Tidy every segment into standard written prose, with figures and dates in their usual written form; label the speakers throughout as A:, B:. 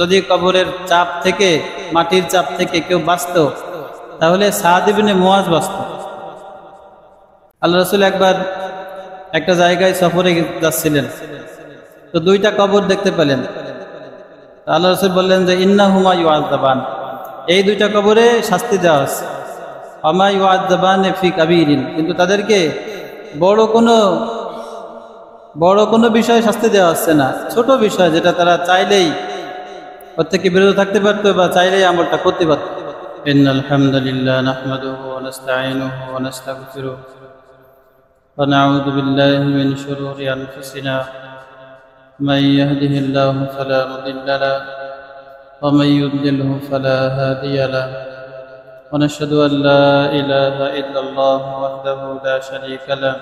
A: যদি কবরের চাপ থেকে, মাটির চাপ থেকে কেউ বাঁচত, তাহলে সাদ ইবনে মুয়াজ বাঁচত। আল্লাহ রাসূল একবার একটা জায়গায় সফরে যাচ্ছিলেন, তো দুইটা কবর দেখতে পেলেন। আল্লাহ রাসূল বললেন যে ইন্নাহুমা ইউআযাবান, এই দুইটা কবরে শাস্তি দেওয়া আছে। আমা ইউআযাবান ফি কাবীরিন, কিন্তু তাদেরকে বড় কোনো বিষয়ে শাস্তি দেওয়া হচ্ছে না, ছোট বিষয় যেটা তারা চাইলেই ওর থেকে বিরত থাকতে পারতো বা চাইলেই আমলটা করতে পারত। ইন্নাল হামদুলিল্লাহ নাহমাদুহু ওয়া নাস্তাঈনুহু ওয়া নাস্তাগফিরুহু ওয়া নাউযু বিল্লাহি মিন শুরুরি আনফুসিনা মান ইয়াহদিহিল্লাহু ফালা মুদিল্লা লাহু ওয়া মান ইউদ্লিলহু ফালা হাদিয়া লাহু ওয়া নাশহাদু আন লা ইলাহা ইল্লাল্লাহু ওয়াহদাহু লা শারীকা লাহু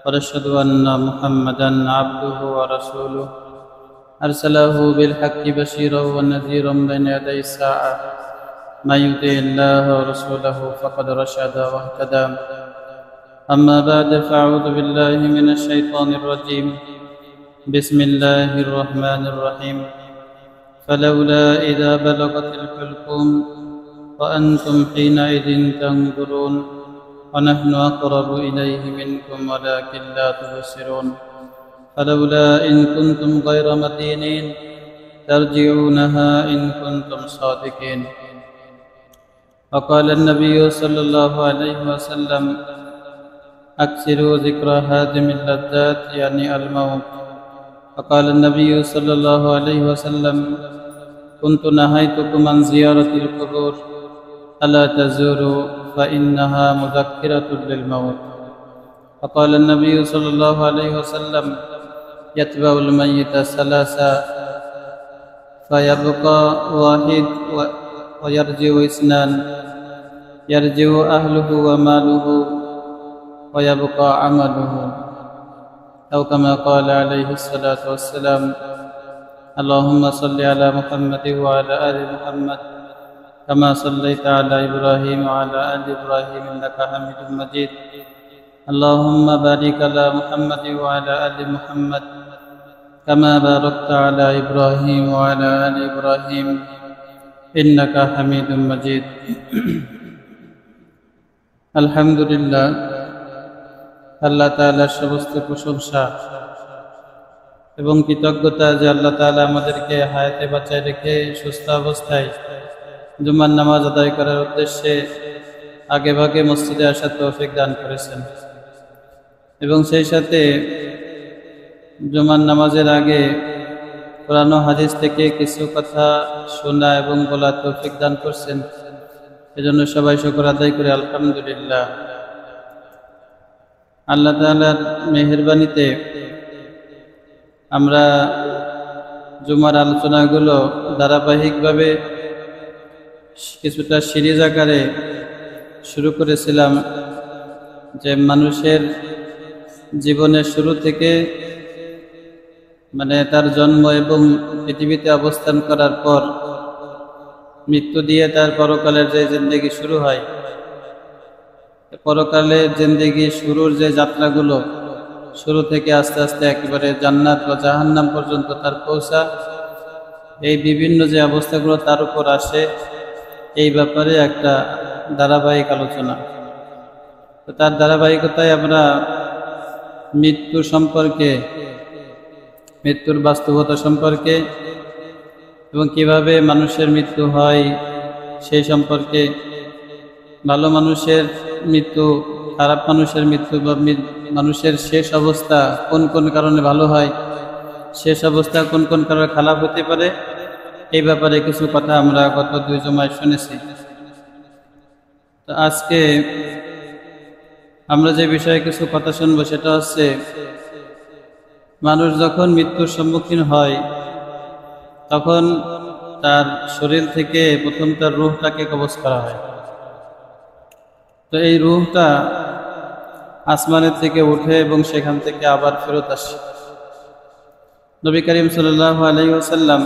A: ওয়া নাশহাদু আন্না মুহাম্মাদান আবদুহু ওয়া রাসূলুহু أرسله بالحق بشيرا ونذيرا بين يدي الساعة من يطع الله ورسوله فقد رشد واهتدى أما بعد فأعوذ بالله من الشيطان الرجيم بسم الله الرحمن الرحيم فلولا إذا بلغت الحلقوم وأنتم حينئذ تنظرون ونحن أقرب إليه منكم ولكن لا تبصرون فلولا إن كنتم غير مدينين ترجعونها إن كنتم صادقين. وقال النبي صلى الله عليه وسلم أكثروا ذكر هادم اللذات يعني الموت. وقال النبي صلى الله عليه وسلم كنت نهيتكم عن زيارة القبور ألا تزوروا فإنها مذكرة للموت. وقال النبي صلى الله عليه وسلم يتبع الميت ثلاثة فيبقى واحد ويرجع اثنان يرجع أهله وماله ويبقى عمله أو كما قال عليه الصلاة والسلام. اللهم صل على محمد وعلى آل محمد كما صليت على إبراهيم وعلى آل إبراهيم إنك حميد مجيد. اللهم بارك على محمد وعلى آل محمد كما باركت على إبراهيم وعلى آل إبراهيم إنك حميد مجيد. আলহামদুলিল্লাহ, আল্লাহ তাআলার সমস্ত প্রশংসা এবং কৃতজ্ঞতা যে আল্লাহ তাআলা আমাদেরকে হায়াতে বাঁচায় রেখে সুস্থ অবস্থায় জুমার নামাজ আদায় করার উদ্দেশ্যে আগে ভাগে মসজিদে আসার তৌফিক দান করেছেন, এবং সেই সাথে জুমার নামাজের আগে কোরআন ও হাদিস থেকে কিছু কথা শোনা এবং বলার তৌফিক দান করছেন। এজন্য সবাই শুকর আদায় করে আলহামদুলিল্লাহ। আল্লাহ তাআলার মেহেরবানিতে আমরা জুমার আলোচনাগুলো ধারাবাহিকভাবে কিছুটা সিরিজ আকারে শুরু করেছিলাম, যে মানুষের জীবনের শুরু থেকে তার জন্ম এবং পৃথিবীতে অবস্থান করার পর মৃত্যু দিয়ে তার পরকালের যে জিন্দেগি শুরু হয়, পরকালের জিন্দেগি শুরুর যে যাত্রাগুলো, শুরু থেকে আস্তে আস্তে একেবারে জান্নাত বা জাহান্নাম পর্যন্ত তার পৌঁছা, এই বিভিন্ন যে অবস্থাগুলো তার উপর আসে, এই ব্যাপারে একটা ধারাবাহিক আলোচনা। তো তার ধারাবাহিকতায় আমরা মৃত্যু সম্পর্কে, মৃত্যুর বাস্তবতা সম্পর্কে এবং কিভাবে মানুষের মৃত্যু হয় সেই সম্পর্কে, ভালো মানুষের মৃত্যু, খারাপ মানুষের মৃত্যু বা মানুষের শেষ অবস্থা কোন কোন কারণে ভালো হয়, শেষ অবস্থা কোন কোন কারণে খারাপ হতে পারে, এই ব্যাপারে কিছু কথা আমরা গত 2 জুমায় শুনেছি। তো আজকে আমরা যে বিষয়ে কিছু কথা শুনবো সেটা হচ্ছে, মানুষ যখন মৃত্যুর সম্মুখীন হয় তখন তার শরীর থেকে প্রথম তার রূহটাকে কবজ করা হয়। তো এই রূহটা আসমানের থেকে উঠে এবং সেখান থেকে আবার ফেরত আসে। নবী করিম সাল্লাল্লাহু আলাইহি ওয়াসাল্লাম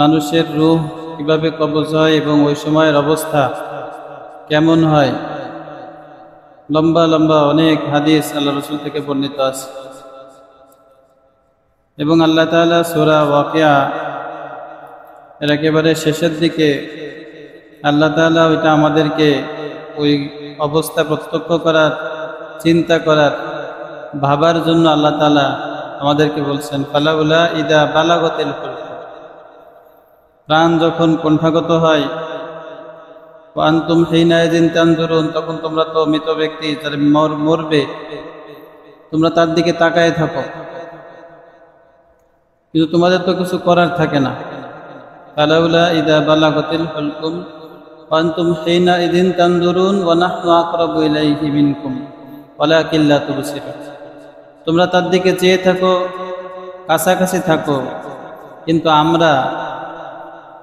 A: মানুষের রূহ কিভাবে কবজ হয় এবং ওই সময়ের অবস্থা কেমন হয়, লম্বা লম্বা অনেক হাদিস আল্লাহ রাসূল থেকে বর্ণিত আছে। এবং আল্লাহ তাআলা সূরা ওয়াকিয়া এর একেবারে শেষের দিকে আল্লাহ তাআলা ওইটা আমাদেরকে ওই অবস্থা প্রত্যক্ষ করার, চিন্তা করার, ভাবার জন্য আল্লাহ তাআলা আমাদেরকে বলছেন ফালাউলা ইদা বালাগাতিল হুলকুম, প্রাণ যখন কণ্ঠাগত হয়, ওয়া আনতুম হিনাইযিন তানজুরুন, তখন তোমরা তো মৃত ব্যক্তি, যারা মরবে, তোমরা তার দিকে তাকায় থাকো, কিন্তু তোমাদের তো কিছু করার থাকে না। ফালাউলা ইদা বালাগাতিল হুলকুম ওয়া আনতুম হিনাইযিন তানজুরুন ওয়া নাহনু আকরাবু ইলাইহি মিনকুম ওয়ালাকিন লা তুবসিরুন, তোমরা তার দিকে চেয়ে থাকো, কাছাকাছি থাকো, কিন্তু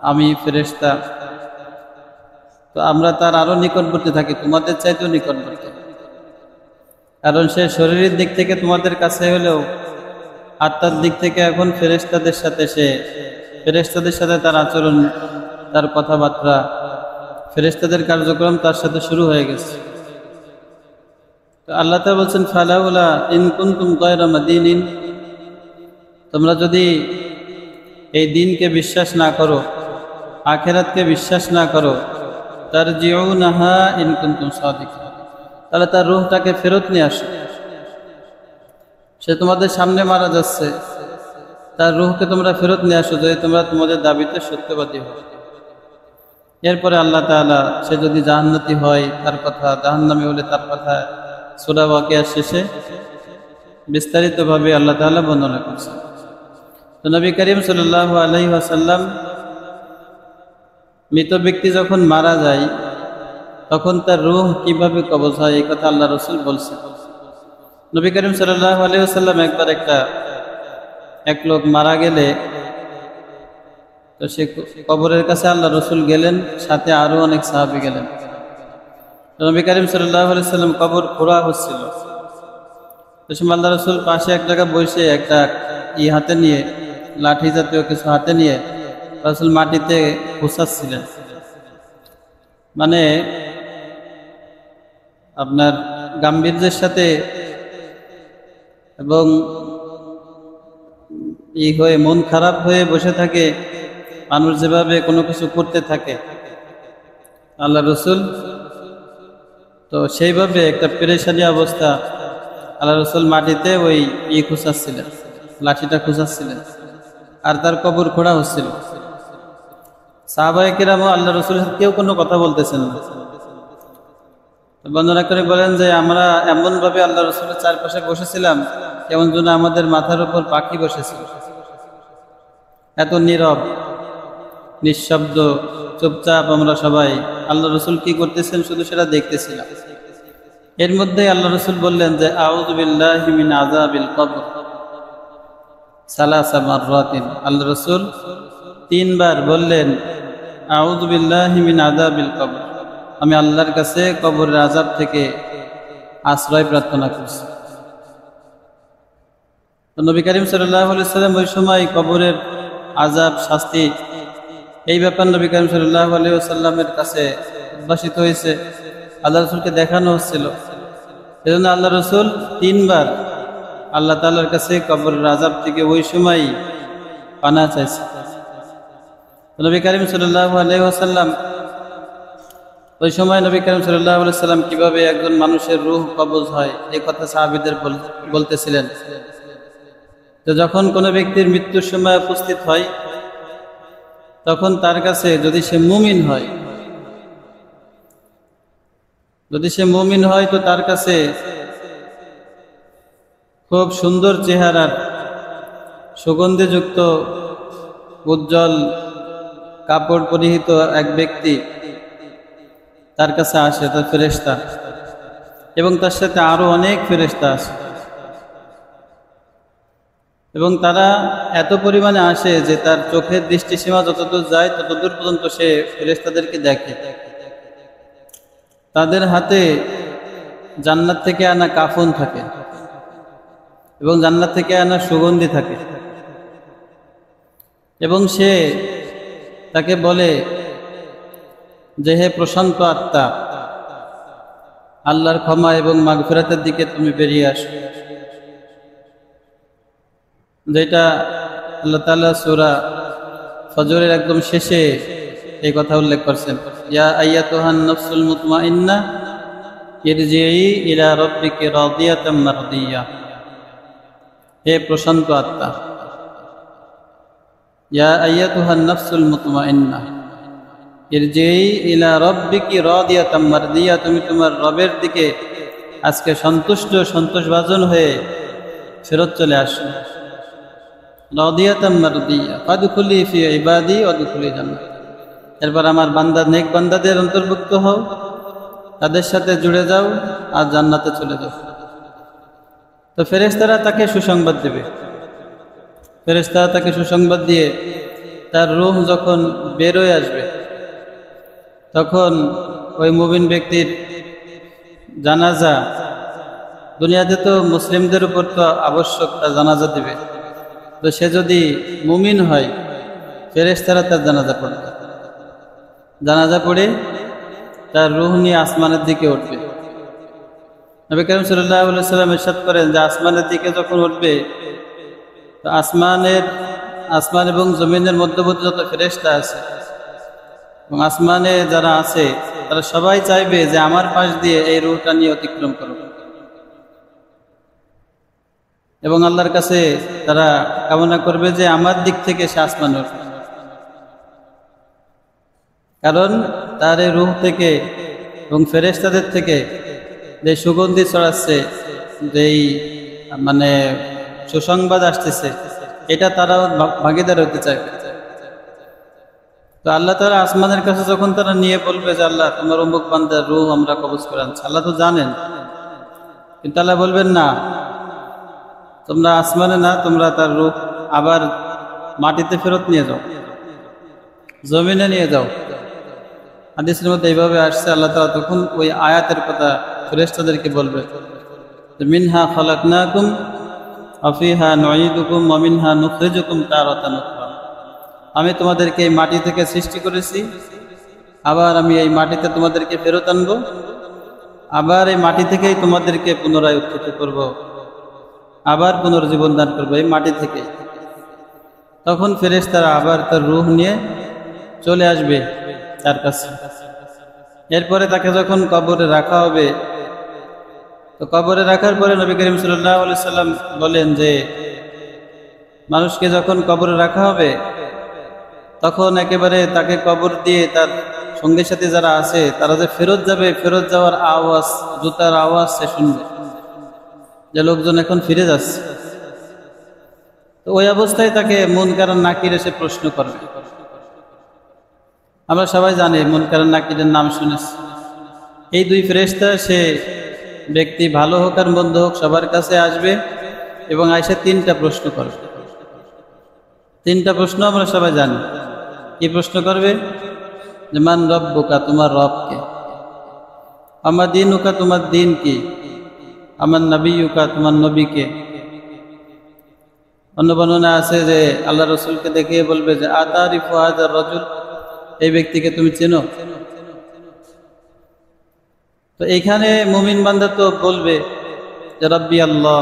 A: আমি ফেরেশতা, তো আমরা তার আরো নিকটবর্তী থাকি, তোমাদের চাইতেও নিকটবর্তী, কারণ সে শরীরের দিক থেকে তোমাদের কাছে হলেও আত্মার দিক থেকে এখন ফেরেশতাদের সাথে তার আচরণ, তার কথাবার্তা, ফেরেশতাদের কার্যক্রম তার সাথে শুরু হয়ে গেছে। তো আল্লাহ তাআলা বলছেন ফালাউলা ইন কুনতুম গায়রা মাদিনিন, তোমরা যদি এই দিনকে বিশ্বাস না করো, আখিরাতকে বিশ্বাস না করো, তারজিউনাহা ইন কুনতুম সাদিকিন, তাহলে তার রূহটাকে ফেরত নিয়ে আসো। সে তোমাদের সামনে মারা যাচ্ছে, তার রূহকে তোমরা ফেরত নিয়ে আসো, যদি তোমরা তোমাদের দাবিতে সত্যবাদী হও। এরপরে আল্লাহ তাআলা, সে যদি জান্নাতি হয় তার কথা, জাহান্নামী হলে তার কথা সূরা ওয়াকিয়ার শেষে বিস্তারিতভাবে আল্লাহ তাআলা বর্ণনা করছেন। তো নবী করিম সাল্লাল্লাহু আলাইহি ওয়াসাল্লাম, মৃত ব্যক্তি যখন মারা যায় তখন তার রূহ কিভাবে কবজ হয়, এই কথা আল্লাহ রাসূল বলছেন। নবী করিম সাল্লাল্লাহু আলাইহি ওয়াসাল্লাম একবার এক লোক মারা গেলে, তো সে কবরের কাছে আল্লাহ রাসূল গেলেন, সাথে আরো অনেক সাহাবী গেলেন। নবী করিম সাল্লাল্লাহু আলাইহি ওয়াসাল্লাম কবর খোঁড়া হচ্ছিল, তো সে আল্লাহ রাসূল পাশে এক জায়গায় বসে একটা হাতে নিয়ে, লাঠি জাতীয় কিছু হাতে নিয়ে রাসূল মাটিতে খুঁচাচ্ছিলেন, মানে আপনার গাম্ভীর্যের সাথে এবং হয়ে মন খারাপ হয়ে বসে থাকে, মানুষ যেভাবে কোনো কিছু করতে থাকে আল্লাহ রাসূল, তো সেইভাবে একটা পেরেশানি অবস্থা আল্লাহ রাসূল মাটিতে ওই খুঁচাচ্ছিলেন, লাঠিটা খুঁচাচ্ছিলেন, আর তার কবর খোঁড়া হচ্ছিল। সাহাবায়ে কেরামও আল্লাহ রাসূলের সাথে কেউ কোনো কথা বলতেছেন না। বর্ণনা করে বলেন যে আমরা এমনভাবে আল্লাহ রাসূলের চারপাশে বসেছিলাম কেমন যেন আমাদের মাথার উপর পাখি বসেছিল, এত নীরব, নিঃশব্দ, চুপচাপ আমরা সবাই আল্লাহ রাসূল কি করতেছেন শুধু সেটা দেখতেছিলাম। এর মধ্যে আল্লাহ রাসূল বললেন যে আউযু বিল্লাহি মিন আযাবিল কবর সালাসা মাররাতিন, আল্লাহ রাসূল 3 বার বললেন আউযু বিল্লাহি মিন আযাবিল কবর, আমি আল্লাহর কাছে কবরের আযাব থেকে আশ্রয় প্রার্থনা করছি। তো নবী করিম সাল্লাল্লাহু আলাইহি ওয়াসাল্লাম ওই সময় কবরের আযাব, শাস্তি, এই ব্যাপার নবী করিম সাল্লাল্লাহু আলাইহি ওয়াসাল্লামের কাছে উদ্ভাসিত হয়েছে, আল্লাহ রাসূলকে দেখানো হচ্ছিল। এজন্য আল্লাহ রাসূল 3 বার আল্লাহ তাআলার কাছে কবরের আযাব থেকে ওই সময় পানাহ চাইছে। নবী করিম সাল্লাল্লাহু আলাইহি ওয়াসাল্লাম ওই সময় নবী করিম সাল্লাল্লাহু আলাইহি ওয়াসাল্লাম কিভাবে একজন মানুষের রূহ কবজ হয় এই কথা সাহাবীদের বলতেছিলেন। তো যখন কোনো ব্যক্তির মৃত্যুর সময় উপস্থিত হয় তখন তার কাছে যদি সে মুমিন হয় তো তার কাছে খুব সুন্দর চেহারার, সুগন্ধিযুক্ত, উজ্জ্বল কাপড় পরিহিত এক ব্যক্তি তার কাছে আসে, তার ফেরেশতা, এবং তার সাথে আরো অনেক ফেরেশতা আসে, এবং তারা এত পরিমাণে আসে যে তার চোখের দৃষ্টিসীমা যতদূর যায় ততদূর পর্যন্ত সে ফেরেশতাদেরকে দেখে। তাদের হাতে জান্নাত থেকে আনা কাফন থাকে এবং জান্নাত থেকে আনা সুগন্ধি থাকে, এবং সে তাকে বলে যে হে প্রশান্ত আত্মা, আল্লাহর ক্ষমা এবং মাগফিরাতের দিকে তুমি বেরিয়ে আসো, যেটা আল্লাহ তাআলা সূরা ফজরের একদম শেষে এই কথা উল্লেখ করছেন, ইয়া আইয়াতুহান নাফসুল মুতমাইন্নাহ ইরজিই ইলা রাব্বিকি রাদিয়াতাম মারদিয়া, হে প্রশান্ত আত্মা, ইয়া আইয়াতুহান নাফসুল মুতমাইন্নাহ ইরজিই ইলা রাব্বিকি রাদিয়াতাম মারদিয়া, তুমি তোমার রবের দিকে আজকে সন্তোষভাজন হয়ে ফেরত চলে আসো। রাদিয়াতাম মারদিয়া ফাদখুলি ফি ইবাদি ওয়াদখুলি জান্নাত, এরপর আমার বান্দা নেক বান্দাদের অন্তর্ভুক্ত হও, তাদের সাথে জুড়ে যাও আর জান্নাতে চলে যাও। তো ফেরেশতারা তাকে সুসংবাদ দেবে। ফেরেশতারা তাকে সুসংবাদ দিয়ে তার রূহ যখন বের হয়ে আসবে, তখন ওই মুমিন ব্যক্তির জানাজা, দুনিয়াতে তো মুসলিমদের উপর তো আবশ্যক তার জানাজা দিবে, তো সে যদি মুমিন হয় ফেরেশতারা তার জানাজা পড়বে। জানাজা পড়ে তার রূহ নিয়ে আসমানের দিকে উঠবে। নবী করিম সাল্লাল্লাহু আলাইহি ওয়াসাল্লাম ইরশাদ করেন যে আসমানের দিকে যখন উঠবে, তো আসমান এবং জমিনের মধ্যবর্তী যত ফেরেশতা আছে এবং আসমানে যারা আছে তারা সবাই চাইবে যে আমার পাশ দিয়ে এই রূহটা নিয়ে অতিক্রম করুক, এবং আল্লাহর কাছে তারা কামনা করবে যে আমার দিক থেকে সে আসমানে উঠবে, কারণ তার এই রূহ থেকে এবং ফেরেশতাদের থেকে যে সুগন্ধি ছড়াচ্ছে, যেই মানে সুসংবাদ আসতেছে, এটা তারাও ভাগীদার হতে চাইবে। তো আল্লাহ তাআলা আসমানের কাছে যখন তারা নিয়ে বলবে যে আল্লাহ তোমার অমুক বান্দার রূহ আমরা কবজ করে আনছি, আল্লাহ তো জানেন, কিন্তু আল্লাহ বলবেন না, তোমরা আসমানে না, তোমরা তার রূহ আবার মাটিতে ফেরত নিয়ে যাও, জমিনে নিয়ে যাও। হাদিসের মধ্যে এইভাবে আসছে, আল্লাহ তাআলা তখন ওই আয়াতের কথা ফেরেশতাদেরকে বলবে, মিনহা খালাকনাকুম ওয়া ফিহা নুঈদুকুম ওয়া মিনহা নুখরিজুকুম তারাতান উখরা, আমি তোমাদেরকে এই মাটি থেকে সৃষ্টি করেছি, আবার আমি এই মাটিতে তোমাদেরকে ফেরত আনবো, আবার এই মাটি থেকেই তোমাদেরকে পুনরায় উত্থিত করব, আবার পুনর্জীবন দান করবো এই মাটি থেকে। তখন ফেরেশতারা আবার তার রূহ নিয়ে চলে আসবে তার কাছে। এরপরে তাকে যখন কবরে রাখা হবে, তো কবরে রাখার পরে নবী করিম সাল্লাল্লাহু আলাইহি সাল্লাম বলেন যে মানুষকে যখন কবরে রাখা হবে, তখন একেবারে তাকে কবর দিয়ে তার সঙ্গে সাথে যারা আছে তারা যে ফেরত যাবে, ফেরত যাওয়ার আওয়াজ, জুতার আওয়াজ সে শুনবে যে লোকজন এখন ফিরে যাচ্ছে। তো ওই অবস্থায় তাকে মুনকার আর নাকির এসে প্রশ্ন করবে। আমরা সবাই জানি মুনকার আর নাকিরের নাম শুনেছি। এই দুই ফেরেশতা, সে ব্যক্তি ভালো হোক আর মন্দ হোক সবার কাছে আসবে এবং আইসা তিনটা প্রশ্ন করবে। তিনটা প্রশ্ন আমরা সবাই জানি। কি প্রশ্ন করবে? যে মান রব্বুকা, তোমার রবকে, আমার দিনুকা, তোমার দিন কি, আমার নবিয়ুকা, তোমার নবীকে। অন্য বর্ণনা আছে যে আল্লাহ রসুলকে দেখে বলবে যে আতারিফু হাযার রাজুল, এই ব্যক্তিকে তুমি চেনো? তো এইখানে মুমিন বান্দা তো বলবে যে রব্বি আল্লাহ,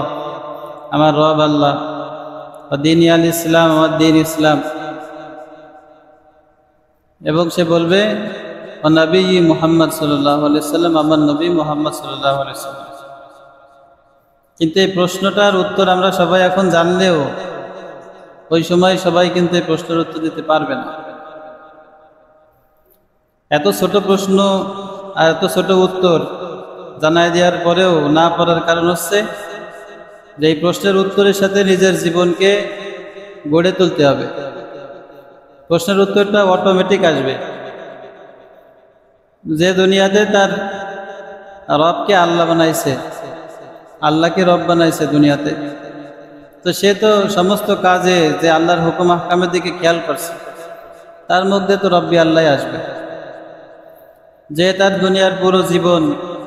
A: আমার রব আল্লাহ, দিনী আল ইসলাম, আমার দিন ইসলাম, এবং সে বলবে ও নবী মুহাম্মদ সাল্লাল্লাহু আলাইহি সাল্লাম, আমার নবী মুহাম্মদ সাল্লাল্লাহু আলাইহি সাল্লাম। কিন্তু এই প্রশ্নটার উত্তর আমরা সবাই এখন জানলেও ওই সময় সবাই কিন্তু এই প্রশ্নের উত্তর দিতে পারবে না। এত ছোট প্রশ্ন আর এত ছোট উত্তর জানাই দেওয়ার পরেও না পারার কারণ হচ্ছে যে এই প্রশ্নের উত্তরের সাথে নিজের জীবনকে গড়ে তুলতে হবে। প্রশ্নের উত্তরটা অটোমেটিক আসবে। যে দুনিয়াতে তার রবকে আল্লাহ বানাইছে, আল্লাহকে রব বানাইছে দুনিয়াতে, তো সে তো সমস্ত কাজে যে আল্লাহর হুকুম আহকামের দিকে খেয়াল করছে, তার মধ্যে তো রব্বি আল্লাহ আসবে। যে তার দুনিয়ার পুরো জীবন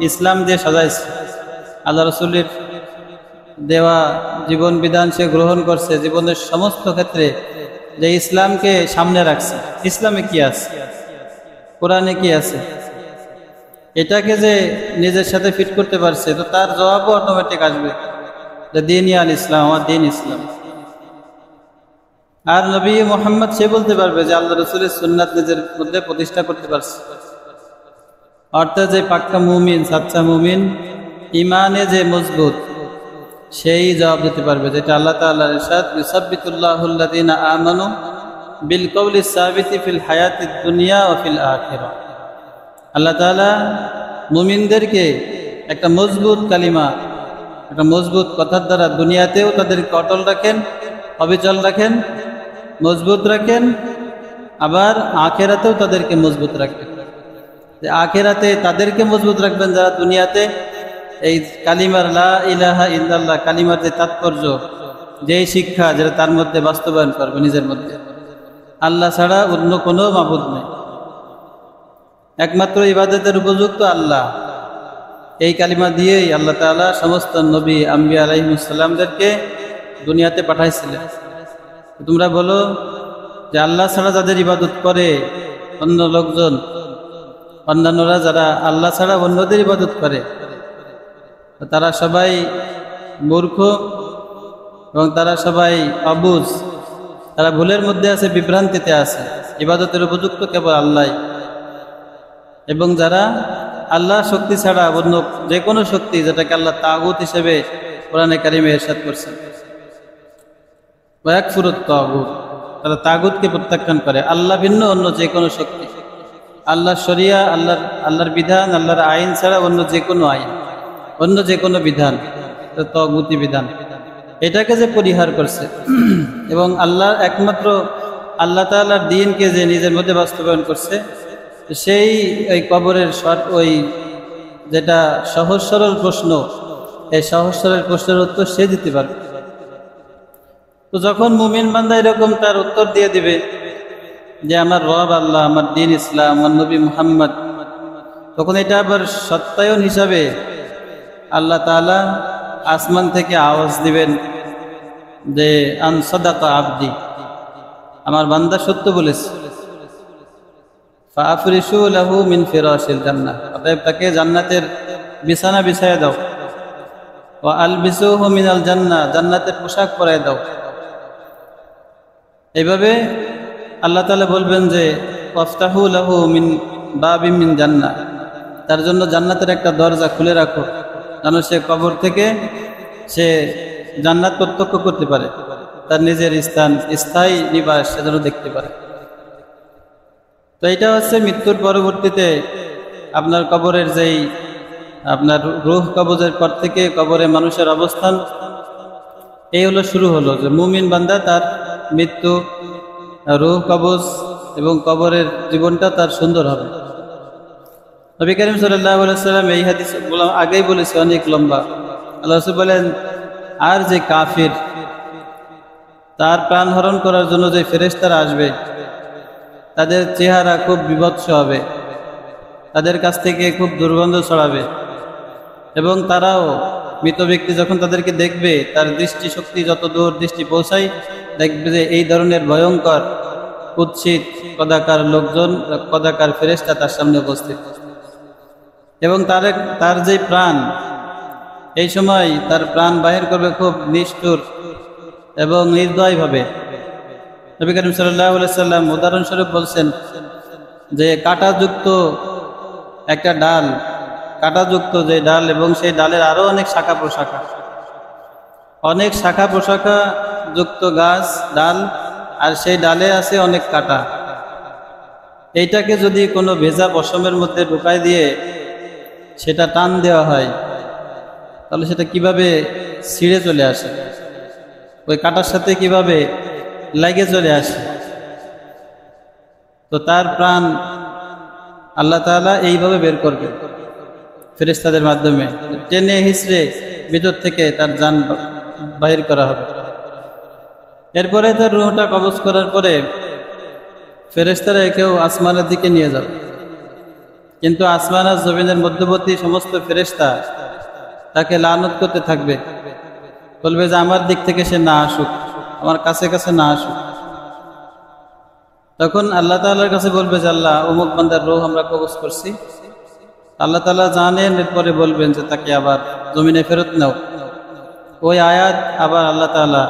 A: ইসলাম দিয়ে সাজাইছে, আল্লাহ রসুলের দেওয়া জীবন বিধান সে গ্রহণ করছে, জীবনের সমস্ত ক্ষেত্রে যে ইসলামকে সামনে রাখছে, ইসলামে কি আছে, কোরআনে কি আছে, এটাকে যে নিজের সাথে ফিট করতে পারছে, তো তার জবাবও অটোমেটিক আসবে যে দিন আল ইসলাম, আমার দিন ইসলাম। আর নবী মুহাম্মদ সে বলতে পারবে যে আল্লাহ রসুলের সুন্নাত নিজের মধ্যে প্রতিষ্ঠা করতে পারছে। অর্থাৎ যে পাক্কা মুমিন, সাচ্চা মুমিন, ইমানে যে মজবুত, সেই জবাব দিতে পারবে, যেটা আল্লাহ তাআলার ইরশাদ, ইউসাব্বিতুল্লাহুল্লাযীনা আমানু বিল কওলি সাবিতি ফিল হায়াতিদ দুনিয়া ওয়া ফিল আখিরাহ। আল্লাহ তাআলা মুমিনদেরকে একটা মজবুত কালিমা, একটা মজবুত কথার দ্বারা দুনিয়াতেও তাদেরকে অটল রাখেন, অবিচল রাখেন, মজবুত রাখেন, আবার আখিরাতেও তাদেরকে মজবুত রাখবেন। যে আখিরাতে তাদেরকে মজবুত রাখবেন যারা দুনিয়াতে এই কালিমার লা ইলাহা ইল্লাল্লাহ কালিমার যে তাৎপর্য, যেই শিক্ষা, যেটা তার মধ্যে বাস্তবায়ন করবে নিজের মধ্যে। আল্লাহ ছাড়া অন্য কোনো মাবুদ নেই, একমাত্র ইবাদতের উপযুক্ত আল্লাহ। এই কালিমা দিয়েই আল্লাহ তাআলা সমস্ত নবী আম্বিয়া আলাইহিস সালামদেরকে দুনিয়াতে পাঠাইছিলেন। তোমরা বলো যে আল্লাহ ছাড়া যাদের ইবাদত করে অন্য লোকজন, অন্যান্যরা যারা আল্লাহ ছাড়া অন্যদের ইবাদত করে, তারা সবাই মূর্খ এবং তারা সবাই অবুঝ, তারা ভুলের মধ্যে আছে, বিভ্রান্তিতে আছে। ইবাদতের উপযুক্ত কেবল আল্লাহ। এবং যারা আল্লাহ শক্তি ছাড়া অন্য যে কোনো শক্তি, যেটাকে আল্লাহ তাগুত হিসেবে কোরআনে কারিমে ইরশাদ করছেন, ওয়াকফুরুত তাগুত, তারা তাগুতকে প্রত্যাখ্যান করে। আল্লাহ ভিন্ন অন্য যে কোনো শক্তি, আল্লাহর শরিয়া, আল্লাহর বিধান, আল্লাহর আইন ছাড়া অন্য যে কোনো আইন, অন্য যে কোনো বিধান, তাগুতি বিধান, এটাকে যে পরিহার করছে এবং আল্লাহ একমাত্র আল্লাহ তাআলার দ্বীনকে যে নিজের মধ্যে বাস্তবায়ন করছে, সেই ওই কবরের ওই যেটা সহজ সরল প্রশ্ন, এই সহজ সরল প্রশ্নের উত্তর সে দিতে পারবে। তো যখন মুমিন বান্দা এরকম তার উত্তর দিয়ে দিবে যে আমার রব আল্লাহ, আমার দ্বীন ইসলাম, আমার নবী মুহাম্মদ, তখন এটা আবার সত্যায়ন হিসাবে আল্লাহ তাআলা আসমান থেকে আওয়াজ দিবেন যে আন সাদাকা আবদি, আমার বান্দা সত্য বলেছে। ফাফরিশু লাহু মিন ফিরাশিল জান্নাহ, অতএব তাকে জান্নাতের বিছানা বিছায়া দাও। ওয়া আলবিসুহু মিনাল জান্নাহ, জান্নাতের পোশাক পরায় দাও। এইভাবে আল্লাহ তাআলা বলবেন যে ওয়াফতাহু লাহু মিন বাবিম মিন জান্নাহ, তার জন্য জান্নাতের একটা দরজা খুলে রাখো, যেন সে কবর থেকে সে জান্নাত প্রত্যক্ষ করতে পারে, তার নিজের স্থান, স্থায়ী নিবাস সে যেন দেখতে পারে। তো এটা হচ্ছে মৃত্যুর পরবর্তীতে আপনার কবরের যেই আপনার রূহ কবজের পর থেকে কবরে মানুষের অবস্থান, এই হলো শুরু হলো যে মুমিন বান্দা তার মৃত্যু, রূহ কবজ এবং কবরের জীবনটা তার সুন্দর হবে। নবী করিম সাল্লাল্লাহু আলাইহি ওয়াসাল্লাম এই হাদিস আগেই বলেছে, অনেক লম্বা। আল্লাহ রাসূল বলেন, আর যে কাফির, তার প্রাণ হরণ করার জন্য যে ফেরেশতারা আসবে, তাদের চেহারা খুব বিভৎস হবে, তাদের কাছ থেকে খুব দুর্গন্ধ ছড়াবে এবং তারাও, মৃত ব্যক্তি যখন তাদেরকে দেখবে, তার দৃষ্টি শক্তি যত দূর দৃষ্টি পৌঁছায়, দেখবে যে এই ধরনের ভয়ঙ্কর কুৎসিত কদাকার লোকজন, কদাকার ফেরেশতা তার সামনে উপস্থিত। এবং তার যে প্রাণ, এই সময় তার প্রাণ বাহির করবে খুব নিষ্ঠুর এবং নির্দয়ভাবে। নবী করিম সাল্লাল্লাহু আলাইহি ওয়াসাল্লাম উদাহরণস্বরূপ বলছেন যে কাঁটাযুক্ত একটা ডাল, কাঁটাযুক্ত যে ডাল এবং সেই ডালের আরো অনেক শাখা প্রশাখা, অনেক শাখা প্রশাখা যুক্ত গাছ, ডাল, আর সেই ডালে আছে অনেক কাঁটা। এইটাকে যদি কোনো ভেজা পশমের মধ্যে ঢুকাই দিয়ে সেটা টান দেওয়া হয়, তাহলে সেটা কিভাবে ছিঁড়ে চলে আসে, ওই কাঁটার সাথে কিভাবে লাগে চলে আসে। তো তার প্রাণ আল্লাহ তাআলা এইভাবে বের করবে ফেরেশতাদের মাধ্যমে, টেনে হিঁচড়ে ভিতর থেকে তার জান বাহির করা হবে। এরপরে তার রূহটা কবজ করার পরে ফেরেশতারা কেউ আসমানের দিকে নিয়ে যাবে, কিন্তু আসমান আর জমিনের মধ্যবর্তী সমস্ত ফেরেশতা তাকে লানত করতে থাকবে, বলবে যে আমার দিক থেকে সে না আসুক, আমার কাছে কাছে না আসুক। তখন আল্লাহ তাআলার কাছে বলবে যে আল্লাহ, অমুক বান্দার রূহ আমরা কবজ করছি। আল্লাহ তাআলা জানেন, এরপরে বলবেন যে তাকে আবার জমিনে ফেরত নাও। ওই আয়াত আবার আল্লাহ তাআলা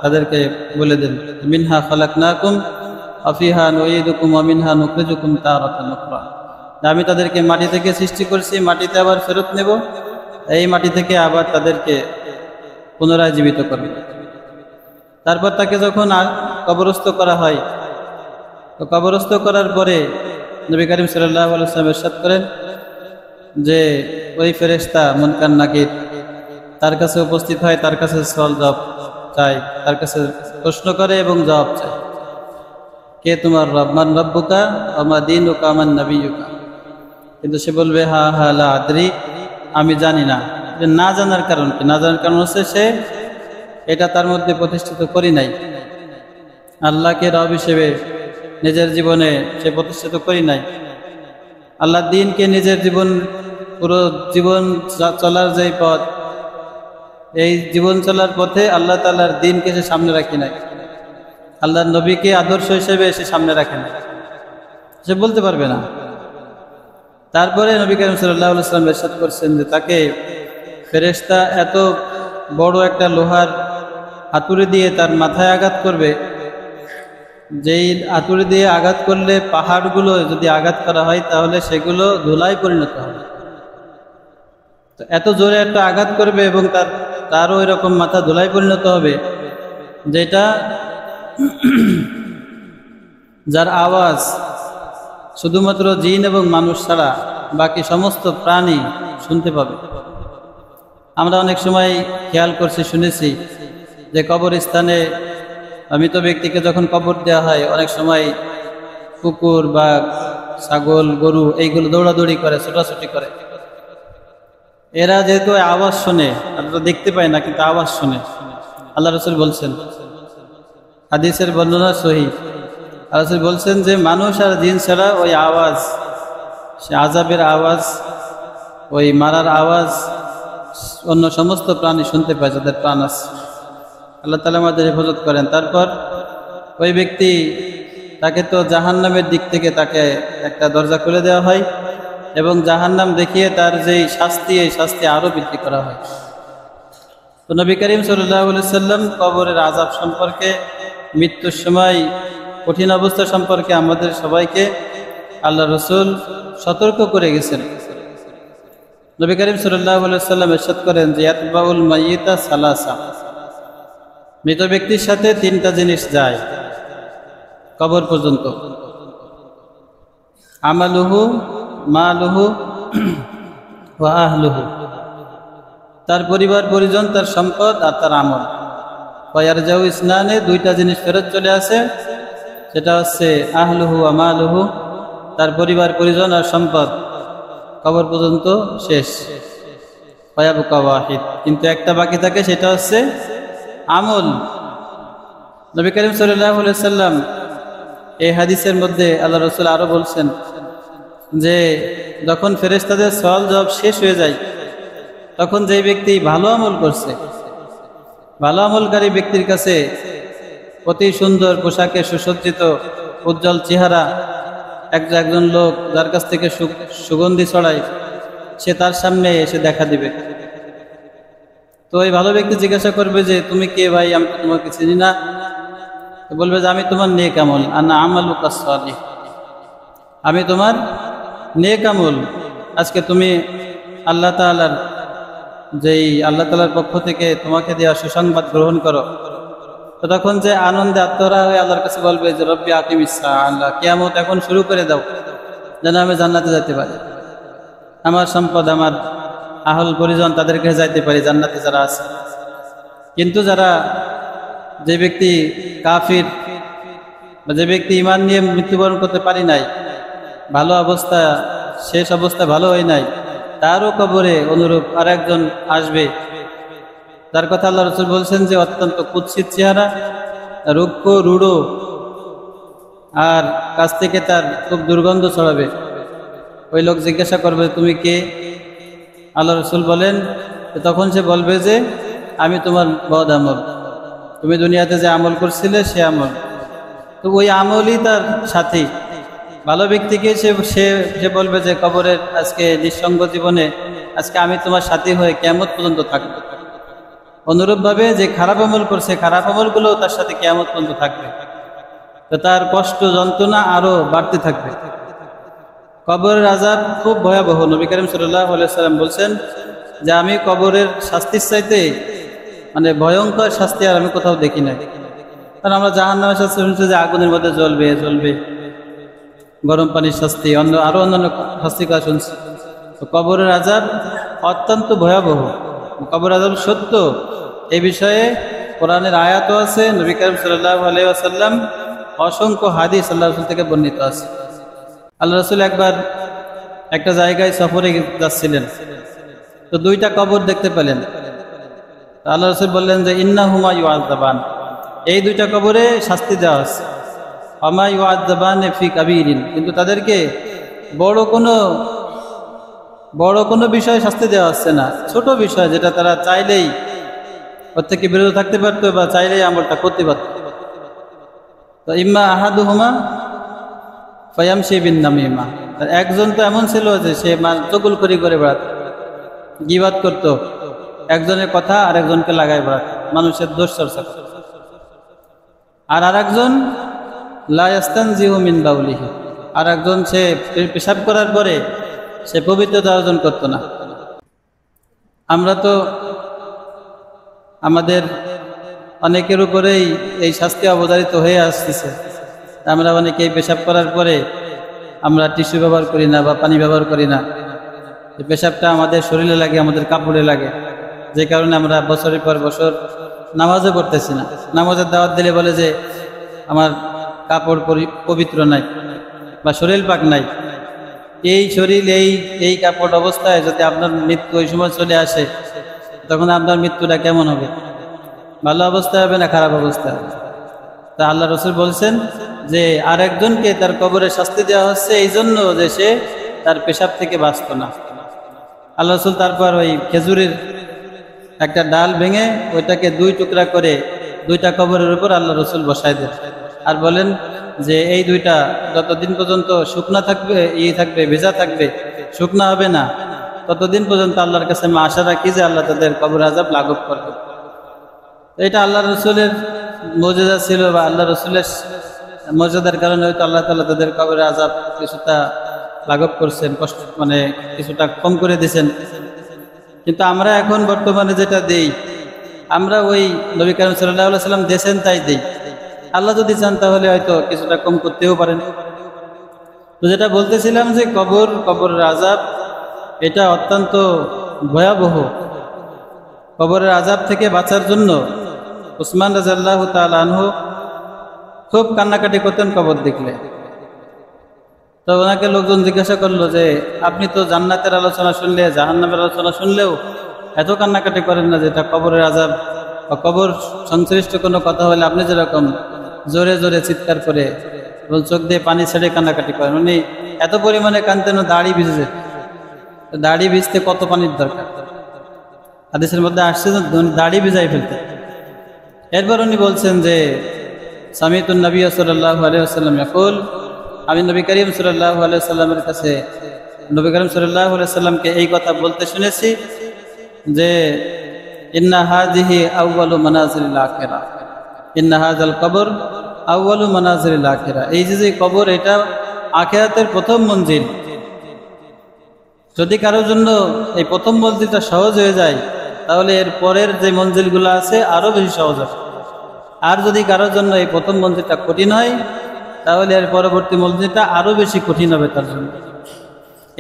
A: তাদেরকে বলে দেন, মিনহা খালাকনাকুম ওয়া ফিহা নুঈদুকুম ওয়া মিনহা নুখরিজুকুম তারাতান উখরা। আমি তাদেরকে মাটি থেকে সৃষ্টি করছি, মাটিতে আবার ফেরত নেব, এই মাটি থেকে আবার তাদেরকে পুনরায় জীবিত করব। তারপর তাকে যখন কবরস্থ করা হয়, তো কবরস্থ করার পরে নবী করিম সাল্লাল্লাহু আলাইহি ওয়াসাল্লাম ইরশাদ করেন যে ওই ফেরেশতা মুনকার নাকির তার কাছে উপস্থিত হয়, তার কাছে সওয়াল জবাব চায়, তার কাছে প্রশ্ন করে এবং জবাব চায়, কে তোমার রব, মান রব্বুকা ওয়া মা দীনুকা ওয়া মান নবিয়্যুকা। কিন্তু সে বলবে হা হা লা আদরি, আমি জানি না। যে না জানার কারণ কি? না জানার কারণ হচ্ছে সে এটা তার মধ্যে প্রতিষ্ঠিত করি নাই, আল্লাহকে রব হিসেবে নিজের জীবনে সে প্রতিষ্ঠিত করি নাই, আল্লাহর দ্বীনকে নিজের জীবন, পুরো জীবন চলার যেই পথ, এই জীবন চলার পথে আল্লাহ তাআলার দ্বীনকে সে সামনে রাখি নাই, আল্লাহর নবীকে আদর্শ হিসেবে সে সামনে রাখে না, সে বলতে পারবে না। তারপরে নবী করিম সাল্লাল্লাহু আলাইহি ওয়াসাল্লাম ইরশাদ করছেন যে তাকে ফেরেশতা এত বড় একটা লোহার হাতুড়ি দিয়ে তার মাথায় আঘাত করবে, যেই হাতুড়ি দিয়ে আঘাত করলে পাহাড়গুলো যদি আঘাত করা হয় তাহলে সেগুলো ধুলায় পরিণত হবে। তো এত জোরে একটা আঘাত করবে এবং তারও এরকম মাথা ধুলায় পরিণত হবে, যেটা যার আওয়াজ শুধুমাত্র জিন এবং মানুষ ছাড়া বাকি সমস্ত প্রাণী শুনতে পাবে। আমরা অনেক সময় খেয়াল করছি, শুনেছি যে কবরস্থানে মৃত ব্যক্তিকে যখন কবর দেওয়া হয় অনেক সময় কুকুর বা ছাগল গরু এইগুলো দৌড়াদৌড়ি করে, ছোটাছুটি করে। এরা যেহেতু আওয়াজ শোনে, আমরা দেখতে পাই না কিন্তু আওয়াজ শোনে। আল্লাহ রাসূল বলছেন, হাদিসের বর্ণনা সহিহ, আল্লাহ রাসূল বলছেন যে মানুষ আর জিন ছাড়া ওই আওয়াজ, সে আযাবের আওয়াজ, ওই মারার আওয়াজ অন্য সমস্ত প্রাণী শুনতে পায় যাদের প্রাণ আছে। আল্লাহ তাআলা আমাদের হেফাজত করেন। তারপর ওই ব্যক্তি, তাকে তো জাহান্নামের দিক থেকে তাকে একটা দরজা খুলে দেওয়া হয় এবং জাহান্নাম দেখিয়ে তার যেই শাস্তি, এই শাস্তি আরও বৃদ্ধি করা হয়। তো নবী করিম সাল্লাল্লাহু আলাইহি ওয়াসাল্লাম কবরের আযাব সম্পর্কে, মৃত্যুর সময় কঠিন অবস্থা সম্পর্কে আমাদের সবাইকে আল্লাহ রাসূল সতর্ক করে গেছেন। নবী করিম সাল্লাল্লাহু আলাইহি ওয়াসাল্লাম ইরশাদ করেন যে ইয়াতবাউল মাইয়িতা সালাসা, মৃত ব্যক্তির সাথে তিনটা জিনিস যায় কবর পর্যন্ত, আমালুহু, মালুহু ওয়া আহলুহু, তার পরিবার পরিজন, তার সম্পদ আর তার আমল। ওয়ারজাউ ইসনানে, দুইটা জিনিস ফেরত চলে আসে, সেটা হচ্ছে আহলুহু ওয়া মালুহু, তার পরিবার পরিজন আর সম্পদ কবর পর্যন্ত শেষ। ওয়ায়াবকা ওয়াহিদ, কিন্তু একটা বাকি থাকে, সেটা হচ্ছে আমল। নবী করিম সাল্লাল্লাহু আলাইহি ওয়াসাল্লাম এই হাদিসের মধ্যে আল্লাহ রাসূল আরো বলছেন যে যখন ফেরেশতাদের সওয়াল জবাব শেষ হয়ে যায়, তখন যেই ব্যক্তি ভালো আমল করছে, ভালো আমলকারী ব্যক্তির কাছে অতি সুন্দর পোশাকে সুসজ্জিত উজ্জ্বল চেহারা একজন লোক যার কাছ থেকে সুগন্ধি ছড়ায়, সে তার সামনে এসে দেখা দিবে। তো এই ভালো ব্যক্তি জিজ্ঞাসা করবে যে তুমি কে ভাই, আমি তো তোমাকে চিনি না। তো বলবে যে আমি তোমার নেক আমল, আনা আমালুকা সালিহ, আমি তোমার নেক আমল। আজকে তুমি আল্লাহ তাআলার পক্ষ থেকে তোমাকে দেওয়া সুসংবাদ গ্রহণ করো। তো তখন যে আনন্দে আত্মহারা হয়ে আল্লাহর কাছে বলবে যে রব্বি আকিমিস সাআ, আল্লাহ কিয়ামত এখন শুরু করে দাও, যেন আমি জান্নাতে যেতে পারি, আমার সম্পদ, আমার আহল পরিজন তাদেরকে যাইতে পারি, জান্নাতে যারা আছে। কিন্তু যে ব্যক্তি কাফির বা যে ব্যক্তি ঈমান নিয়ে মৃত্যুবরণ করতে পারি নাই, ভালো অবস্থা, শেষ অবস্থা ভালো হয় নাই, তারও কবরে অনুরূপ আর একজন আসবে, তার কথা আল্লাহ রাসূল বলছেন যে অত্যন্ত কুৎসিত চেহারা, রুক্ষ রূঢ়, আর কাছ থেকে তার খুব দুর্গন্ধ ছড়াবে। ওই লোক জিজ্ঞাসা করবে তুমি কে? আল্লাহ রাসূল বলেন, তখন সে বলবে যে আমি তোমার বদ আমল, তুমি দুনিয়াতে যে আমল করছিলে সে আমল। তো ওই আমলই তার সাথী। ভালো ব্যক্তিকে সে বলবে যে কবরের আজকে নিঃসঙ্গ জীবনে আজকে আমি তোমার সাথী হয়ে কিয়ামত পর্যন্ত থাকবো। অনুরূপভাবে যে খারাপ আমল করছে খারাপ আমলগুলো তার সাথে কিয়ামত পর্যন্ত থাকবে, তো তার কষ্ট যন্ত্রণা আরো বাড়তে থাকবে। কবরের আযাব খুব ভয়াবহ। নবী করিম সাল্লাল্লাহু আলাইহি ওয়াসাল্লাম বলছেন যে আমি কবরের শাস্তির চাইতে ভয়ঙ্কর শাস্তি আর আমি কোথাও দেখি নাই। কারণ আমরা জাহান্নামের শাস্তি শুনছি যে আগুনের মধ্যে জ্বলবে, গরম পানির শাস্তি, আরো অন্যান্য শাস্তির কথা শুনছি। তো কবরের আযাব অত্যন্ত ভয়াবহ। কবর আযাব সত্য, এই বিষয়ে কোরআনের আয়াতও আছে, নবী করিম সাল্লাল্লাহু আলাইহি ওয়াসাল্লাম অসংখ্য হাদিস আল্লাহ রাসূল থেকে বর্ণিত আছে। আল্লাহ রাসূল একবার একটা জায়গায় সফরে যাচ্ছিলেন, তো দুইটা কবর দেখতে পেলেন। আল্লাহ রাসূল বললেন যে ইন্নাহুমা ইউআযাবান, এই দুইটা কবরে শাস্তি দেওয়া আছে। আমা ইউআযাবান ফি কাবীরিন, কিন্তু তাদেরকে বড় কোনো বিষয়ে শাস্তি দেওয়া হচ্ছে না, ছোট বিষয় যেটা তারা চাইলেই ওর থেকে বিরত থাকতে পারতো বা চাইলেই আমলটা করতে পারত। তো ইম্মা আহাদুহুমা ফায়ামশি বিন নামিমা, একজন তো এমন ছিল যে সে চগলখড়ি করে বেড়াতো, গীবাত করতো, একজনের কথা আরেকজনকে লাগাই বেড়াতো, মানুষের দোষ চর্চা করত। আর আরেকজন লা ইয়াস্তানজিহু মিন বাউলিহি, আর একজন সে পেশাব করার পরে সে পবিত্রতা অর্জন করত না। আমরা তো আমাদের অনেকের উপরেই এই শাস্তি অবধারিত হয়ে আসতেছে। আমরা অনেকেই পেশাব করার পরে আমরা টিস্যু ব্যবহার করি না বা পানি ব্যবহার করি না। পেশাবটা আমাদের শরীরে লাগে, আমাদের কাপড়ে লাগে, যে কারণে আমরা বছরের পর বছর নামাজও পড়তেছি না। নামাজের দাওয়াত দিলে বলে যে আমার কাপড় পবিত্র নাই বা শরীর পাক নাই। এই শরীর এই কাপড় অবস্থায় যদি আপনার মৃত্যু ওই সময় চলে আসে, তখন আপনার মৃত্যুটা কেমন হবে? ভালো অবস্থা হবে না খারাপ অবস্থা হবে? তা আল্লাহ রাসূল বলছেন যে আরেকজনকে তার কবরে শাস্তি দেওয়া হচ্ছে এই জন্য যে সে তার পেশাব থেকে বাঁচত না। আল্লাহ রাসূল তারপর ওই খেজুরের একটা ডাল ভেঙে ওইটাকে দুই টুকরা করে দুইটা কবরের উপর আল্লাহ রাসূল বসায় দেন আর বলেন যে এই দুইটা যতদিন পর্যন্ত শুকনা থাকবে, ভেজা থাকবে, শুকনা হবে না, ততদিন পর্যন্ত আল্লাহর কাছে আমি আশা রাখি যে আল্লাহ তাদের কবর আযাব লাঘব করবে। এটা আল্লাহ রসুলের মর্যাদা ছিল, বা আল্লাহ রসুলের মর্যাদার কারণে হয়তো আল্লাহ তাআলা তাদের কবরে আযাব কিছুটা লাঘব করছেন, কষ্ট কিছুটা কম করে দিয়েছেন। কিন্তু আমরা এখন বর্তমানে যেটা দেই, আমরা ওই নবী কারীম সাল্লাল্লাহু আলাইহি ওয়াসাল্লাম দেন তাই দেই। আল্লাহ যদি চান তাহলে হয়তো কিছুটা কম করতেও পারেন। তো যেটা বলতেছিলাম যে কবরের আযাব এটা অত্যন্ত ভয়াবহ। কবরের আযাব থেকে বাঁচার জন্য উসমান রাদিয়াল্লাহু তাআলা আনহু খুব কান্নাকাটি করতেন কবর দেখলে। তো ওনাকে লোকজন জিজ্ঞাসা করলো যে আপনি তো জান্নাতের আলোচনা শুনলে, জাহান্নামের আলোচনা শুনলেও এত কান্নাকাটি করেন না, যেটা কবরের আযাব বা কবর সংশ্লিষ্ট কোনো কথা হলে আপনি যেরকম জোরে জোরে চিৎকার করে এবং চোখ দিয়ে পানি ছেড়ে কান্নাকাটি করেন, উনি এত পরিমাণে কাঁদতেন দাড়ি ভিজে যেত। দাড়ি ভিজতে কত পানির দরকার? হাদিসের মধ্যে আসছে যে দাড়ি ভিজাই ফেলতে। এরপর উনি বলছেন যে সামিতুন নবী সাল্লাল্লাহু আলাইহি ওয়াসাল্লাম ইয়াকুল, আমি নবী করিম সাল্লাল্লাহু আলাইহি ওয়াসাল্লামের কাছে নবী করিম সাল্লাল্লাহু আলাইহি ওয়াসাল্লামকে এই কথা বলতে শুনেছি যে ইন্না হাযিহি আউয়ালু মানাজিলিল আখিরাহ, ইন্না হাযাল কবর আউয়ালু মানাজিলিল আখিরাহ, এই যে কবর এটা আখিরাতের প্রথম মঞ্জিল। যদি কারোর জন্য এই প্রথম মঞ্জিলটা সহজ হয়ে যায়, তাহলে এর পরের যে মঞ্জিলগুলো আছে আরো বেশি সহজ হবে। আর যদি কারোর জন্য এই প্রথম মঞ্জিলটা কঠিন হয়, তাহলে এর পরবর্তী মঞ্জিলটা আরো বেশি কঠিন হবে তার জন্য।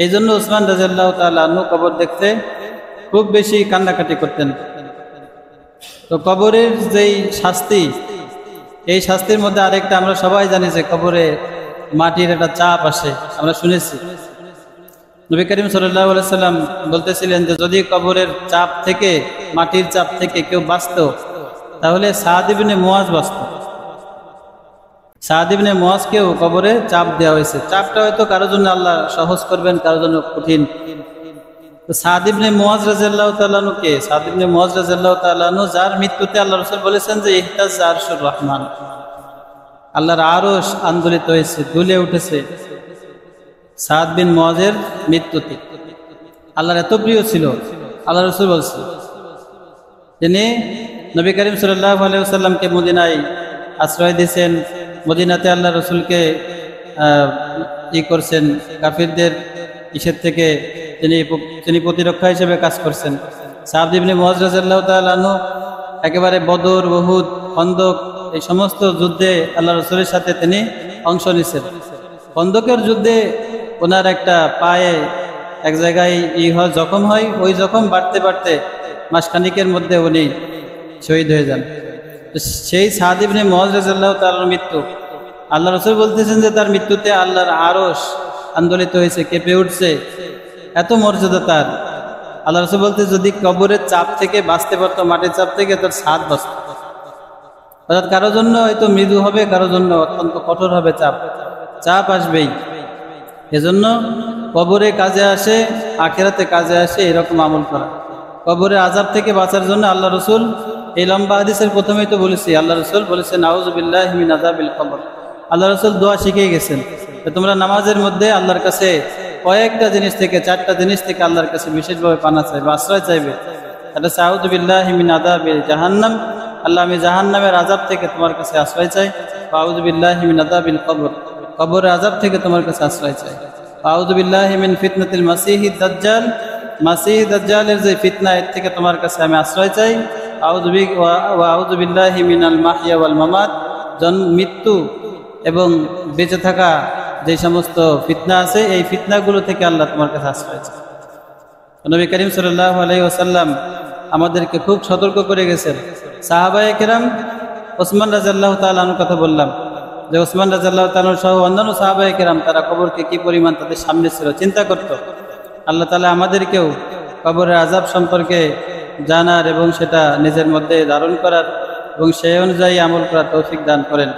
A: এই জন্য উসমান রাদিয়াল্লাহু তাআলা আনহু কবর দেখতে খুব বেশি কান্নাকাটি করতেন। তো কবরের যেই শাস্তি, এই শাস্তির মধ্যে আরেকটা আমরা সবাই জানি যে কবরে মাটির একটা চাপ আসে, আমরা শুনেছি। নবী করিম সাল্লাল্লাহু আলাইহি ওয়াসাল্লাম বলতেছিলেন যে যদি কবরের চাপ থেকে, মাটির চাপ থেকে কেউ বাঁচত, তাহলে সাদ ইবনে মুআজ বাঁচত। সাদ ইবনে মুআজকেও কবরে চাপ দেওয়া হয়েছে। চাপটা হয়তো কারোর জন্য আল্লাহ সহজ করবেন, কারোর জন্য কঠিন। তো সাদ ইবনে মুআজ রাদিয়াল্লাহু তাআলা আনহু কে? সাদ ইবনে মুআজ রাদিয়াল্লাহু তাআলা আনহু যার মৃত্যুতে আল্লাহ রাসূল বলেছেন যে ইহতাজ্জা আরশুর রহমান, আল্লাহর আরশ আন্দোলিত হয়েছে, দুলে উঠেছে সাদ বিন মুআজের মৃত্যুতে। আল্লাহর এত প্রিয় ছিল, আল্লাহ রাসূল বলছে তিনি নবী করিম সাল্লাল্লাহু আলাইহি ওয়াসাল্লামকে মদিনায় আশ্রয় দিয়েছেন, মদিনাতে আল্লাহ রসুলকে করছেন, কাফিরদের ইসের থেকে তিনি প্রতিরক্ষা হিসেবে কাজ করছেন। সা'দ ইবনে মুআয রাদিয়াল্লাহু তাআলা আনহু একেবারে বদর, উহুদ, খন্দক এই সমস্ত যুদ্ধে আল্লাহ রসুলের সাথে তিনি অংশ নিয়েছেন। খন্দকের যুদ্ধে ওনার একটা পায়ে এক জায়গায় জখম হয়, ওই জখম বাড়তে বাড়তে মাসখানিকের মধ্যে উনি শহীদ হয়ে যান। সেই সা'দ ইবনে মুআয রাদিয়াল্লাহু তাআলার মৃত্যু, আল্লাহ রসুল বলতেছেন যে তার মৃত্যুতে আল্লাহর আরশ আন্দোলিত হয়েছে, কেঁপে উঠছে, এত মর্যাদা তার। আল্লাহ রসুল বলতে যদি কবরের চাপ থেকে বাঁচতে পারতো, মাটির চাপ থেকে, তার সাদ বাঁচত। অর্থাৎ কারোর জন্য হয়তো মৃদু হবে, কারোর জন্য অত্যন্ত কঠোর হবে, চাপ আসবেই। এজন্য কবরে কাজে আসে, আখিরাতে কাজে আসে এরকম আমল করা। কবরের আযাব থেকে বাঁচার জন্য আল্লাহ রসুল এই লম্বা হাদিসের প্রথমেই তো বলেছি, আল্লাহ রসুল বলেছেন আউযু বিল্লাহি মিন আযাবিল কবর। আল্লাহ রসুল দোয়া শিখিয়ে গেছেন, তোমরা নামাজের মধ্যে আল্লাহর কাছে কয়েকটা জিনিস থেকে, 4টা জিনিস থেকে আল্লাহর কাছে বিশেষভাবে পানা চাইবে, আশ্রয় চাইবে। এটা হচ্ছে আউযু বিল্লাহি মিন আযাবিল জাহান্নাম, আল্লাহ আমি জাহান্নামের আযাব থেকে তোমার কাছে আশ্রয় চাই। আউযু বিল্লাহি মিন আযাবিল কবর, কবরের আযাব থেকে তোমার কাছে আশ্রয় চাই। আউযু বিল্লাহি মিন ফিতনাতিল মাসিহিদ দাজ্জাল, মাসিহ দাজ্জালের যে ফিতনা, এর থেকে তোমার কাছে আমি আশ্রয় চাই। আউযু বিল্লাহি মিনাল মাহইয়া ওয়াল মামাত, মৃত্যু এবং বেঁচে থাকা যে সমস্ত ফিতনা আছে, এই ফিতনাগুলো থেকে আল্লাহ তোমার কাছে আশ্রয় চাই। নবী করিম সাল্লাল্লাহু আলাইহি ওয়াসাল্লাম আমাদেরকে খুব সতর্ক করে গেছেন। সাহাবায়ে কেরাম, ওসমান রাদিয়াল্লাহু তাআলা আনহুর কথা বললাম, যে ওসমান রাদিয়াল্লাহু তাআলা সহ অন্যান্য সাহাবায়ে কেরাম তারা কবরকে কি পরিমাণ তাদের সামনে ছিল, চিন্তা করত। আল্লাহ তাআলা আমাদেরকেও কবরের আযাব সম্পর্কে জানার এবং সেটা নিজের মধ্যে ধারণ করার এবং সেই অনুযায়ী আমল করার তৌফিক দান করেন।